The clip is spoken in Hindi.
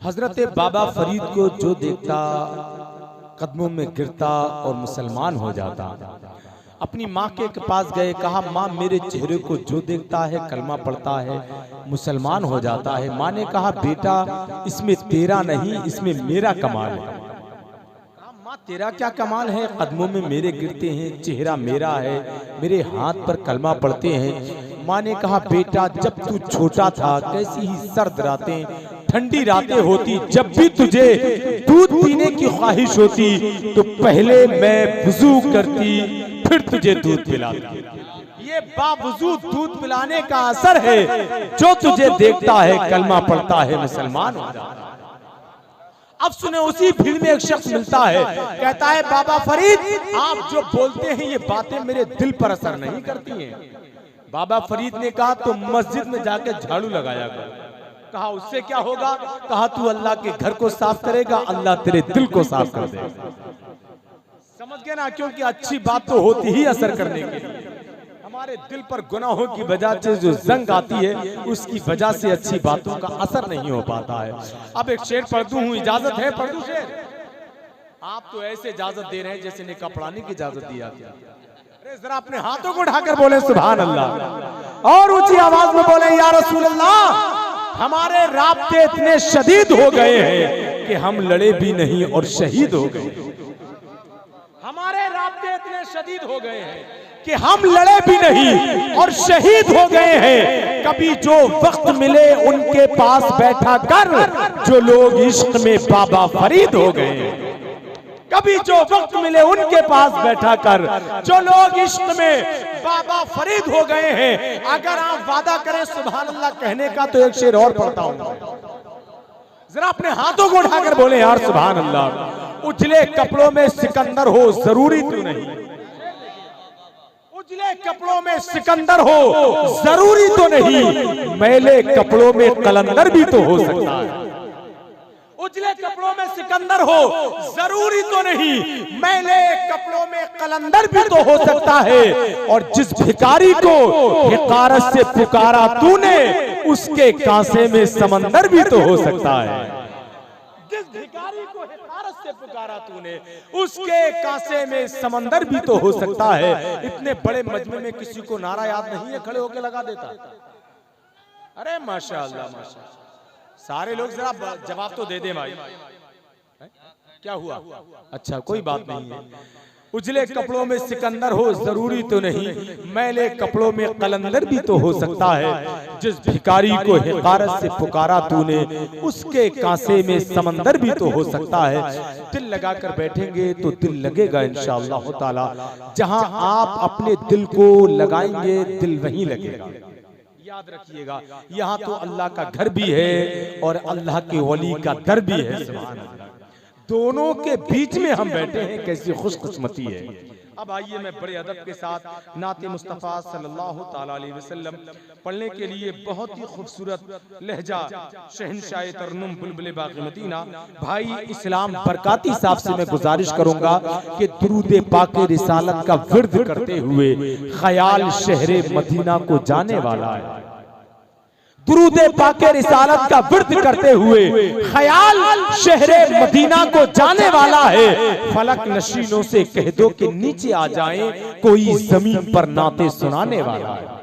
हजरत बाबा फरीद को जो देखता कदमों में गिरता और मुसलमान हो जाता। अपनी माँ के पास गए, कहा माँ मेरे चेहरे को जो देखता है कलमा पढ़ता है मुसलमान हो जाता है। माँ ने कहा बेटा इसमें तेरा नहीं इसमें मेरा कमाल है। माँ तेरा क्या कमाल है, कदमों में मेरे गिरते हैं, चेहरा मेरा है, मेरे हाथ पर कलमा पढ़ते हैं। माँ ने कहा बेटा जब तू छोटा था कैसी ही सर्द रातें ठंडी रातें होती, जब भी तुझे दूध पीने की ख्वाहिश होती तो पहले मैं वुजू करती फिर तुझे दूध पिलाती। ये बावजू दूध पिलाने का असर है, जो तुझे देखता है कलमा पढ़ता है मुसलमान हो जाता है। अब सुने, उसी भीड़ में एक शख्स मिलता है, कहता है बाबा फरीद आप जो बोलते हैं ये बातें मेरे दिल पर असर नहीं करती हैं। बाबा फरीद ने कहा तो मस्जिद में जाके झाड़ू लगाया कर। कहा उससे क्या होगा, कहा तू अल्लाह के घर को साफ करेगा, अल्लाह तेरे दिल को साफ कर देगा। समझ गए ना, क्योंकि अच्छी बात तो होती ही असर करने के लिए। हमारे दिल पर गुनाहों की वजह से जो जंग आती है उसकी वजह से अच्छी बातों का असर नहीं हो पाता है। अब एक शेर पढ़ दूं, इजाजत है पढ़ दूं शेर? आप तो ऐसे इजाजत दे रहे हैं जैसे निकाह पढ़ाने की इजाजत दी जाती है। अरे जरा अपने हाथों को उठाकर बोले सुभान अल्लाह, और ऊंची आवाज में बोले या रसूल अल्लाह। हमारे राब्ते इतने शदीद हो गए हैं कि हम लड़े भी नहीं और शहीद हो गए। हमारे राब्ते इतने शदीद हो गए हैं कि हम लड़े भी नहीं और शहीद हो गए हैं। कभी जो वक्त मिले उनके पास बैठा कर जो लोग इश्क में बाबा फरीद हो गए हैं। कभी जो वक्त मिले उनके पास बैठा कर जो लोग इश्क में बाबा फरीद हो गए हैं। अगर आप वादा करें सुभान अल्लाह कहने का तो एक शेर और पढ़ता हूं, जरा अपने हाथों को उठाकर बोले यार सुभान अल्लाह। उजले कपड़ों में सिकंदर हो जरूरी तो नहीं, उजले कपड़ों में सिकंदर हो जरूरी तो नहीं, मैले कपड़ों में कलंदर भी तो हो सकता है। उजले कपड़ों में सिकंदर हो जरूरी तो नहीं, मैले कपड़ों में कलंदर भी तो हो सकता है। और जिस भिखारी को हिकारत से पुकारा तूने उसके कांसे में समंदर भी तो हो सकता है। जिस भिखारी को हिकारत से पुकारा तूने उसके कांसे में समंदर भी तो हो सकता है। इतने बड़े मजमे में किसी को नारा याद नहीं है, खड़े होके लगा देता। अरे माशाअल्लाह माशाअल्लाह, सारे लोग जरा जवाब तो दे दे भाई, क्या हुआ? अच्छा कोई बात नहीं है। उजले कपड़ों में सिकंदर हो जरूरी तो नहीं, मैले कपड़ों में कलंदर भी तो हो सकता है। जिस भिखारी को हिकारत से पुकारा तूने उसके कांसे में समंदर भी तो हो सकता है। दिल लगाकर बैठेंगे तो दिल लगेगा इंशाअल्लाह ताला। जहां आप अपने दिल को लगाएंगे दिल वहीं लगेगा। याद रखिएगा, यहाँ तो अल्लाह का घर भी है और अल्लाह के वली का दर भी है। सुभान अल्लाह, दोनों के बीच में हम बैठे हैं, कैसी खुशकिस्मती है। अब आइए मैं बड़े अदब के साथ नाते मुस्तफ़ा सल्लल्लाहु ताला अलैहि वसल्लम पढ़ने के लिए बहुत ही खूबसूरत लहजा शहंशाह तरन्नुम बुलबुल बाग़ मदीना भाई इस्लाम बरकाती साहब से मैं गुजारिश करूंगा कि दुरूद पाक रिसालत का विर्द करते हुए ख्याल शहरे मदीना को जाने वाला है। दुरूद पाक रिसालत का विर्द करते हुए ख्याल शहरे मदीना को जाने वाला है। फलक नशीनों से कह दो कि नीचे आ जाएं, कोई जमीन पर नाते सुनाने वाला है।